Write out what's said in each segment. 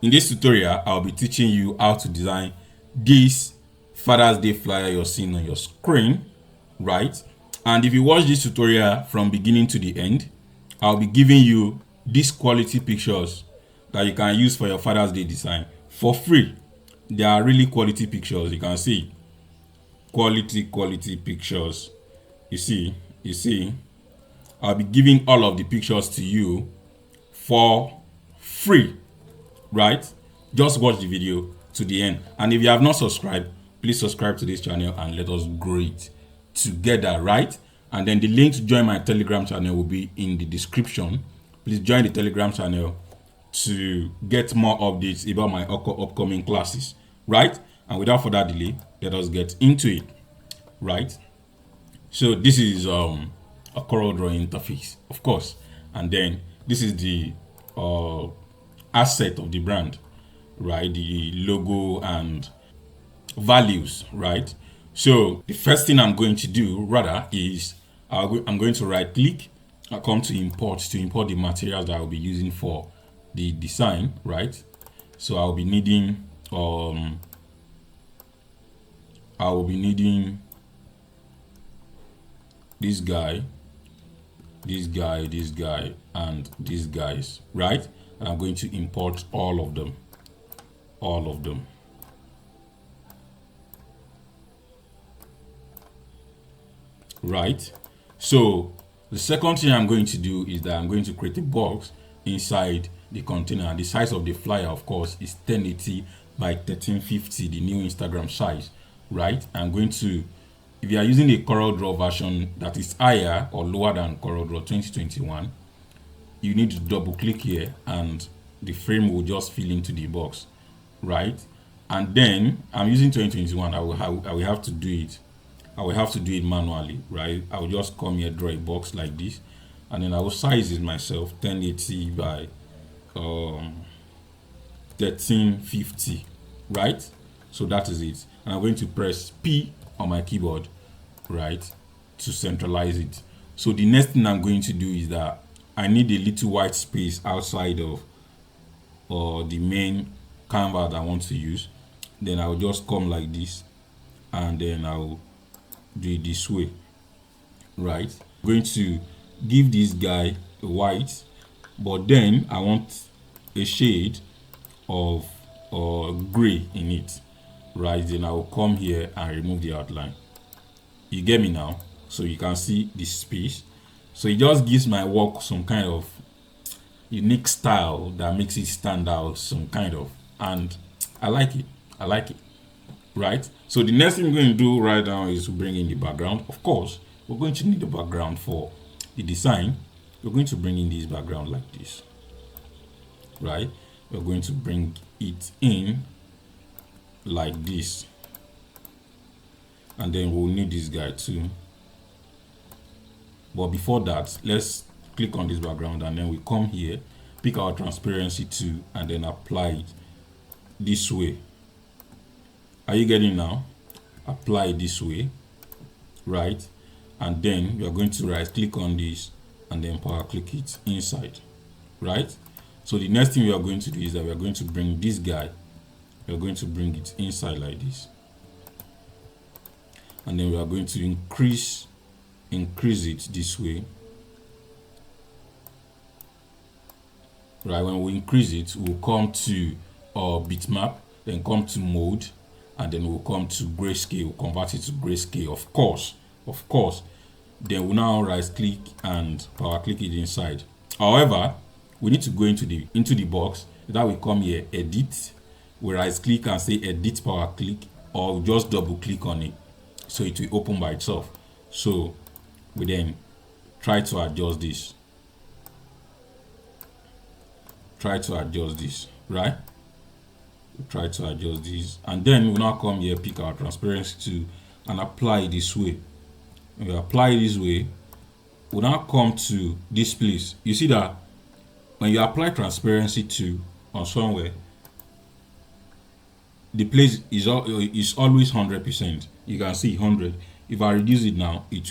In this tutorial, I'll be teaching you how to design this Father's Day flyer you're seeing on your screen, right? And if you watch this tutorial from beginning to the end, I'll be giving you these quality pictures that you can use for your Father's Day design for free. They are really quality pictures. You can see quality pictures. You see, I'll be giving all of the pictures to you for free, right? Just watch the video to the end. And if you have not subscribed, please subscribe to this channel and let us grow it together, right? And then the link to join my Telegram channel will be in the description. Please join the Telegram channel to get more updates about my upcoming classes, right? And without further delay, let us get into it, right? So this is a CorelDRAW interface, of course, and then this is the asset of the brand, right? The logo and values, right? So the first thing I'm going to do rather is I'm going to right click. I'll come to import the materials that I'll be using for the design, right? So I'll be needing this guy, and these guys, right? And I'm going to import all of them. Right? So the second thing I'm going to do is that I'm going to create a box inside the container. And the size of the flyer, of course, is 1080 by 1350, the new Instagram size, right? I'm going to, if you are using a CorelDRAW version that is higher or lower than CorelDRAW 2021, you need to double click here and the frame will just fill into the box, right? And then I'm using 2021. I will have to do it. I will have to do it manually, right? I will just come here, draw a box like this, and then I will size it myself, 1080 by 1350, right? So that is it. And I'm going to press P on my keyboard, right, to centralize it. So the next thing I'm going to do is that I need a little white space outside of the main canvas that I want to use. Then I will just come like this, and then I will do it this way, right? I'm going to give this guy a white, but then I want a shade of gray in it, right? Then I will come here and remove the outline. You get me now? So you can see this space. So it just gives my work some kind of unique style that makes it stand out, some kind of, and I like it, right? So the next thing we're going to do right now is to bring in the background. Of course, we're going to need the background for the design. We're going to bring in this background like this, right? We're going to bring it in like this, and then we'll need this guy too. But before that, let's click on this background, and then we come here, pick our transparency too, and then apply it this way. Are you getting now? Apply it this way, right? And then we are going to right click on this and then power click it inside, right? So the next thing we are going to do is that we are going to bring this guy, we are going to bring it inside like this, and then we are going to increase it this way, right? When we increase it, we'll come to our bitmap, then come to mode, and then we'll come to grayscale, convert it to grayscale, of course. Then we'll now right click and power click it inside. However, we need to go into the box. That we come here, edit, we right click and say edit power click, or just double click on it so it will open by itself. So we then try to adjust this, right? Try to adjust this, and then we'll now come here, pick our transparency tool and apply it this way. When we apply it this way, we'll now come to this place. You see that when you apply transparency tool on somewhere, the place is always 100%. You can see 100. If I reduce it now, it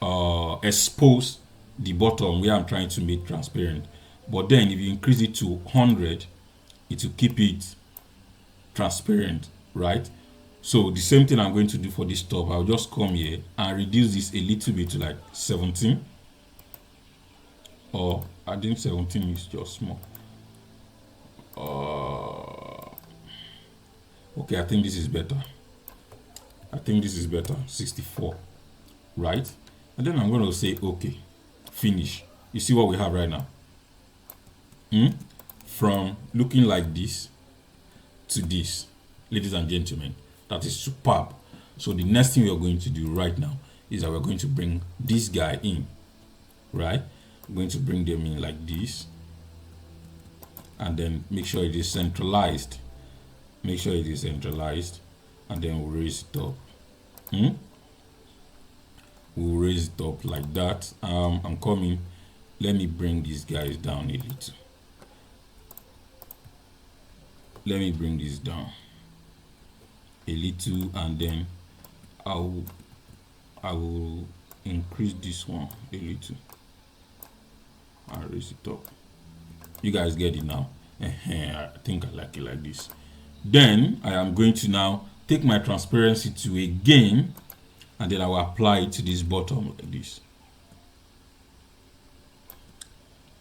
will expose the bottom where I'm trying to make transparent. But then if you increase it to 100, it will keep it transparent, right? So the same thing I'm going to do for this top. I'll just come here and reduce this a little bit to like 17, or I think 17 is just small. Okay, I think this is better. I think this is better. 64, right? And then I'm going to say okay, finish. You see what we have right now? From looking like this to this, ladies and gentlemen, that is superb. So the next thing we are going to do right now is that we're going to bring this guy in, right? We're going to bring them in like this, and then make sure it is centralized. Make sure it is centralized, and then we'll raise it up. We'll raise it up like that. I'm coming. Let me bring these guys down a little. Let me bring this down a little, and then I will increase this one a little. I'll raise it up. You guys get it now? I think I like it like this. Then I am going to now take my transparency to again, and then I will apply it to this bottom like this,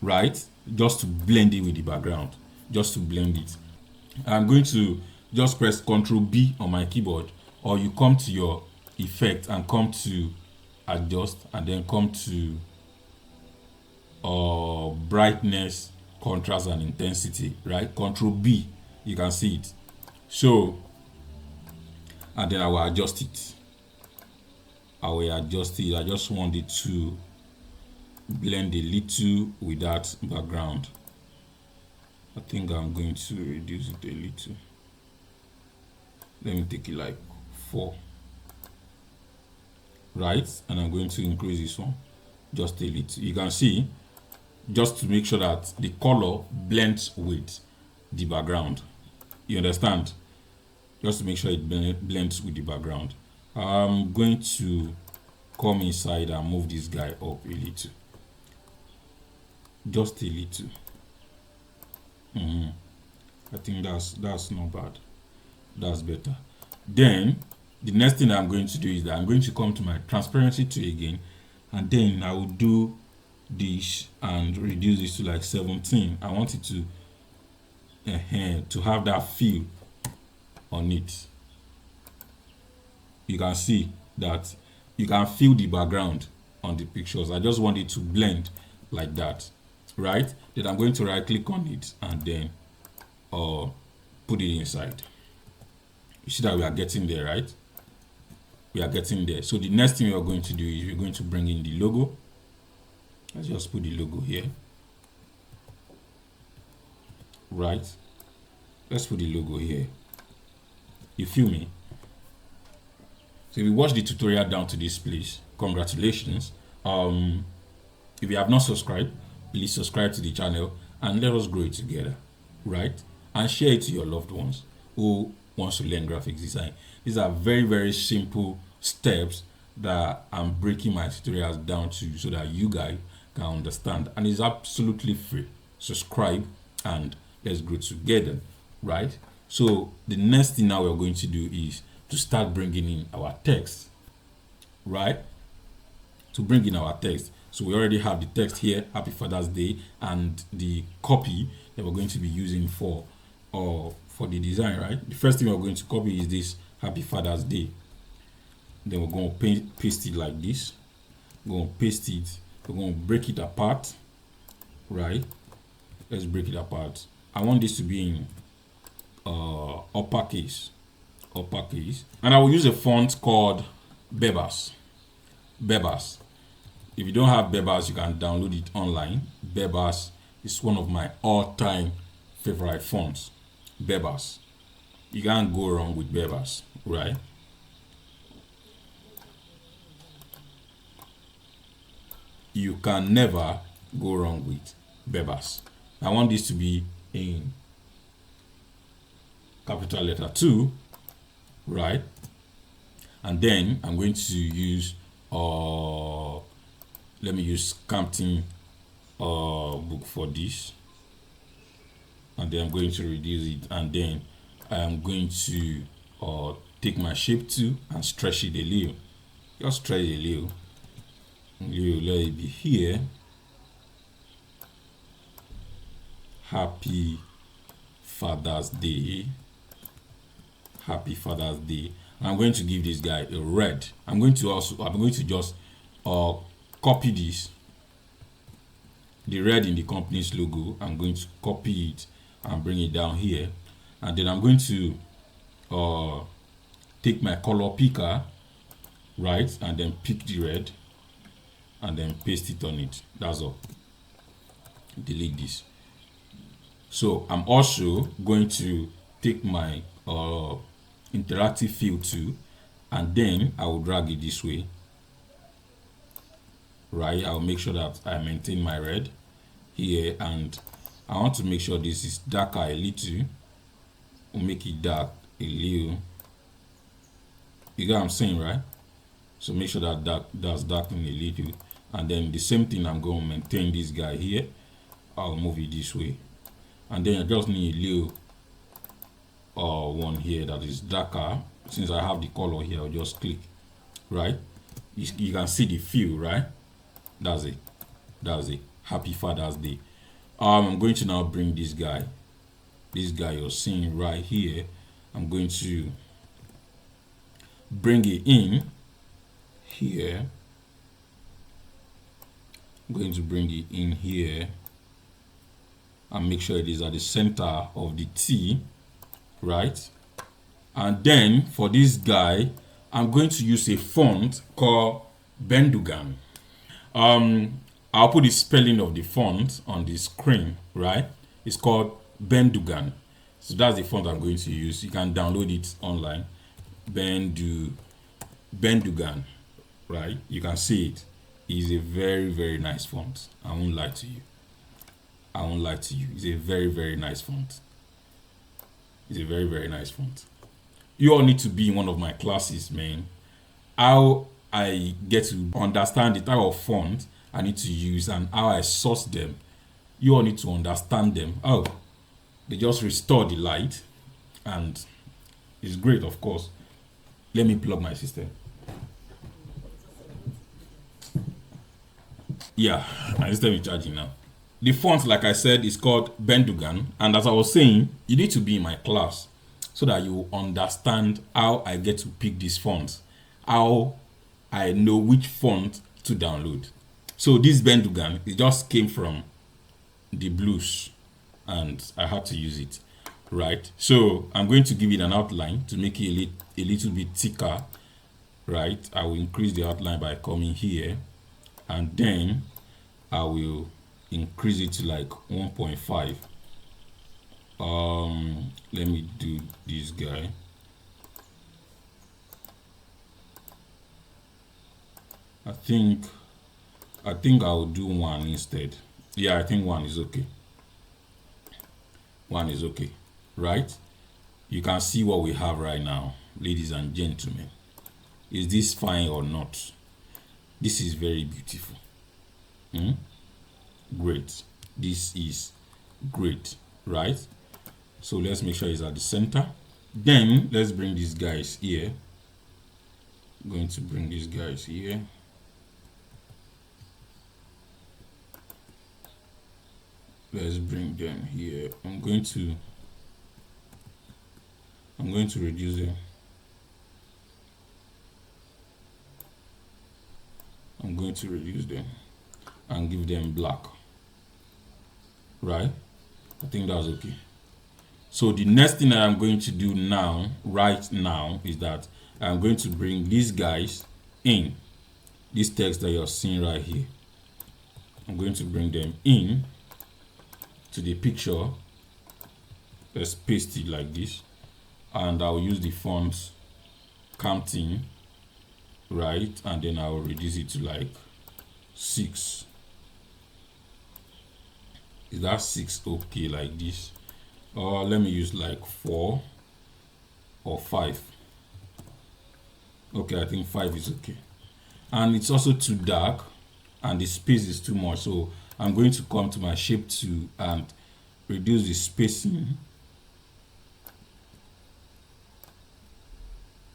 right? Just to blend it with the background, just to blend it. I'm going to just press Ctrl B on my keyboard, or you come to your effect and come to adjust, and then come to brightness, contrast, and intensity, right? Ctrl B, you can see it. So, and then I will adjust it. I will adjust it. I just want it to blend a little with that background. I think I'm going to reduce it a little. Let me take it like 4, right? And I'm going to increase this one just a little. You can see, just to make sure that the color blends with the background. You understand? Just to make sure it blends with the background. I'm going to come inside and move this guy up a little. Just a little. I think that's not bad. That's better. Then the next thing I'm going to do is that I'm going to come to my transparency tool again, and then I will do this and reduce this to like 17. I want it to have that feel on it. You can see that you can feel the background on the pictures. I just want it to blend like that, right? Then I'm going to right click on it and then put it inside. You see that we are getting there, right? We are getting there. So the next thing we are going to do is we're going to bring in the logo. Let's just put the logo here, right? Let's put the logo here. You feel me? So if you watch the tutorial down to this place, congratulations. If you have not subscribed, please subscribe to the channel and let us grow it together, right? And share it to your loved ones who wants to learn graphics design. These are very, very simple steps that I'm breaking my tutorials down to so that you guys can understand, and it's absolutely free. Subscribe and let's grow together, right? So the next thing now we're going to do is to start bringing in our text, right? To bring in our text. So we already have the text here, Happy Father's Day, and the copy that we're going to be using for the design, right? The first thing we're going to copy is this Happy Father's Day. Then we're going to paste it like this. We're going to paste it. We're going to break it apart, right? Let's break it apart. I want this to be in uppercase, and I will use a font called BEBAS. BEBAS. If you don't have BEBAS, you can download it online. BEBAS is one of my all-time favorite fonts. BEBAS. You can't go wrong with BEBAS, right? You can never go wrong with BEBAS. I want this to be in capital letter 2, right? And then I'm going to use let me use Campton book for this. and then I'm going to reduce it, and then I am going to take my shape tool and stretch it a little. Just stretch it a little. Let it be here. Happy Father's Day. Happy Father's Day. I'm going to give this guy a red. I'm going to just copy this, the red in the company's logo. I'm going to copy it and bring it down here, and then I'm going to take my color picker, right, and then pick the red and then paste it on it. That's all. Delete this. So I'm also going to take my interactive fill tool, and then I will drag it this way, right? I'll make sure that I maintain my red here, and I want to make sure this is darker a little. We'll make it dark a little. You get what I'm saying, right? So make sure that that's darkened a little, and then the same thing, I'm going to maintain this guy here. I'll move it this way, and then I just need a little one here that is darker. Since I have the color here, I'll just click, right? You can see the feel, right? That's it. Happy Father's Day. I'm going to now bring this guy you're seeing right here. I'm going to bring it in here. I'm going to bring it in here and make sure it is at the center of the T, right? And then for this guy, I'm going to use a font called BENDUGAN. I'll put the spelling of the font on the screen, right? It's called BENDUGAN. So that's the font I'm going to use. You can download it online. BENDUGAN, right? You can see it. It's a very, very nice font. I won't lie to you. It's a very, very nice font. It's a very, very nice font. You all need to be in one of my classes, man. How I get to understand the type of font I need to use and how I source them. You all need to understand them. Oh, they just restore the light, and it's great, of course. Let me plug my system. Yeah, my system is charging now. The font, like I said, is called BENDUGAN, and as I was saying, you need to be in my class so that you understand how I get to pick these fonts, how I know which font to download. So this BENDUGAN, it just came from the blues and I had to use it, right? So I'm going to give it an outline to make it a little bit thicker, right? I will increase the outline by coming here, and then I will increase it to like 1.5. Let me do this guy. I think I'll do 1 instead. Yeah, I think 1 is okay. 1 is okay, right? You can see what we have right now, ladies and gentlemen. Is this fine or not? This is very beautiful. Great. This is great, right? So let's make sure it's at the center. Then let's bring these guys here. I'm going to bring these guys here. Let's bring them here. I'm going to reduce them. I'm going to reduce them and give them black, right? I think that's okay. So the next thing that I'm going to do now, right now, is that I'm going to bring these guys in. This text that you're seeing right here, I'm going to bring them in to the picture. Let's paste it like this, and I'll use the font counting, right? And then I'll reduce it to like 6. Is that 6 okay like this? Or let me use like 4 or 5. Okay, I think 5 is okay. And it's also too dark and the space is too much, so I'm going to come to my shape tool and reduce the spacing.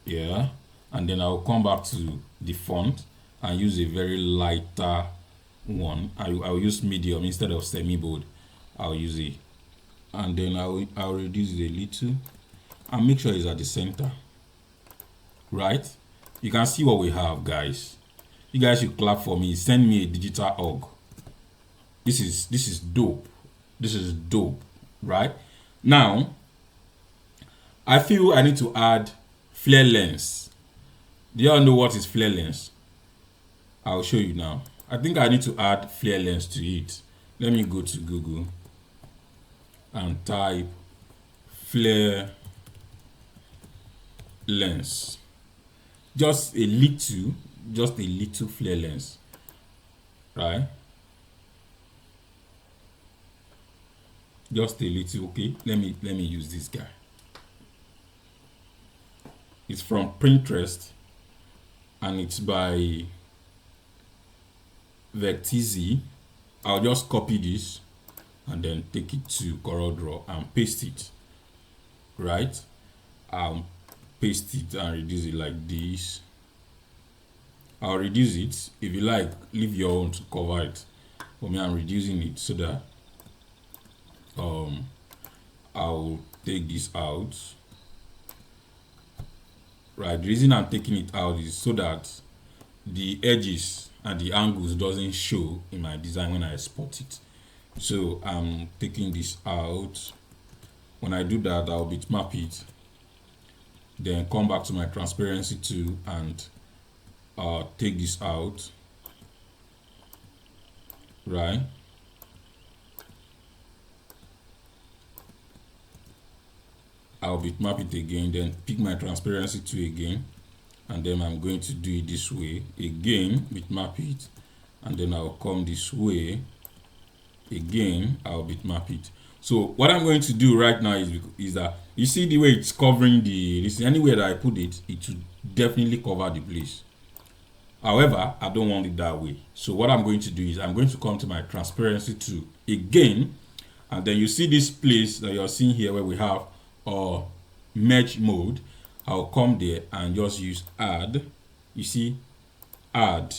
Yeah, and then I'll come back to the font and use a very lighter one. I'll use medium instead of semi-bold. I'll use it, and then I'll reduce it a little and make sure it's at the center. Right, you can see what we have, guys. You guys should clap for me. Send me a digital hug. This is dope. This is dope. Right now, I feel I need to add flare lens. Do y'all know what is flare lens? I'll show you now. I think I need to add flare lens to it. Let me go to Google and type flare lens. Just a little flare lens, right? Just a little. Okay, let me use this guy. It's from Pinterest and it's by Vectizi. I'll just copy this and then take it to CorelDRAW and paste it. Right, I'll paste it and reduce it like this. I'll reduce it. If you like, leave your own to cover it. For me, I'm reducing it so that I'll take this out. Right, the reason I'm taking it out is so that the edges and the angles doesn't show in my design when I export it. So I'm taking this out. When I do that, I'll bitmap it, then come back to my transparency tool and take this out. Right, I'll bitmap it again, then pick my transparency tool again, and then I'm going to do it this way again, bitmap it, and then I'll come this way again, I'll bitmap it. So what I'm going to do right now is that you see the way it's covering this, anywhere that I put it, it will definitely cover the place. However, I don't want it that way. So what I'm going to do is I'm going to come to my transparency tool again, and then you see this place that you're seeing here where we have merge mode. I'll come there and just use add. You see, add.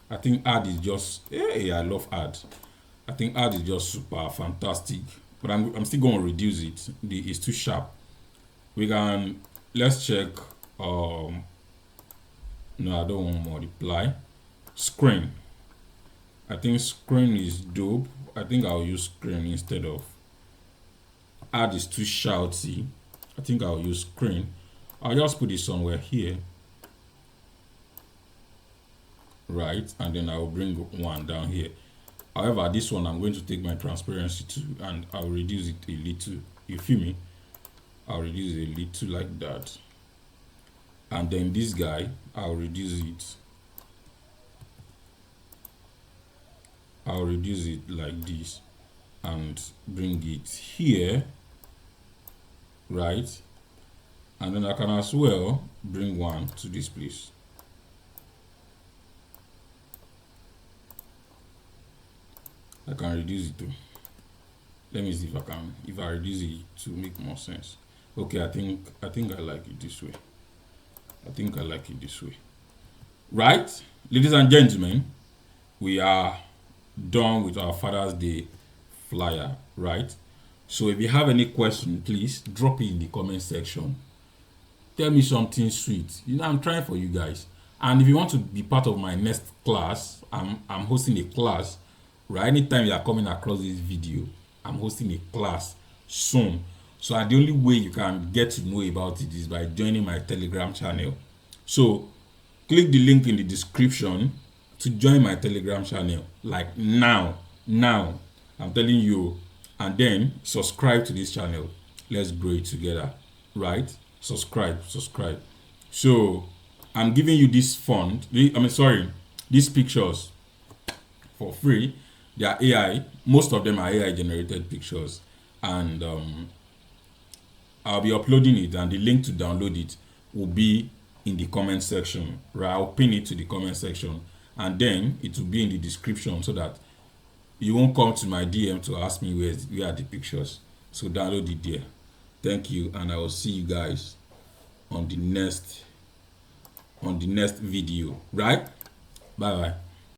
I think add is just, hey, I love add. I think add is just super fantastic, but I'm still going to reduce it. It's too sharp. We can, let's check. No, I don't want multiply. Screen. I think screen is dope. I think I'll use screen instead of add. Is too shouty. I think I'll use screen. I'll just put it somewhere here. Right, and then I'll bring one down here. However, this one I'm going to take my transparency to and I'll reduce it a little. You feel me? I'll reduce it a little like that. And then this guy, I'll reduce it. I'll reduce it like this and bring it here. Right, and then I can as well bring one to this place. I can reduce it too. Let me see if I reduce it to make more sense. Okay, I think I like it this way. I think I like it this way. Right, ladies and gentlemen, we are done with our Father's Day flyer. Right, so if you have any question, please drop it in the comment section. Tell me something sweet. You know, I'm trying for you guys. And if you want to be part of my next class, I'm hosting a class. Right, anytime you are coming across this video, I'm hosting a class soon. So the only way you can get to know about it is by joining my Telegram channel. So click the link in the description to join my Telegram channel, like now I'm telling you, and then subscribe to this channel. Let's grow it together. Right, subscribe. So I'm giving you this font, these pictures for free. They are AI. Most of them are AI generated pictures, and I'll be uploading it, and the link to download it will be in the comment section. Right, I'll pin it to the comment section, and then it will be in the description so that you won't come to my DM to ask me where are the pictures. So download it there. Thank you, and I will see you guys on the next video. Right? Bye bye.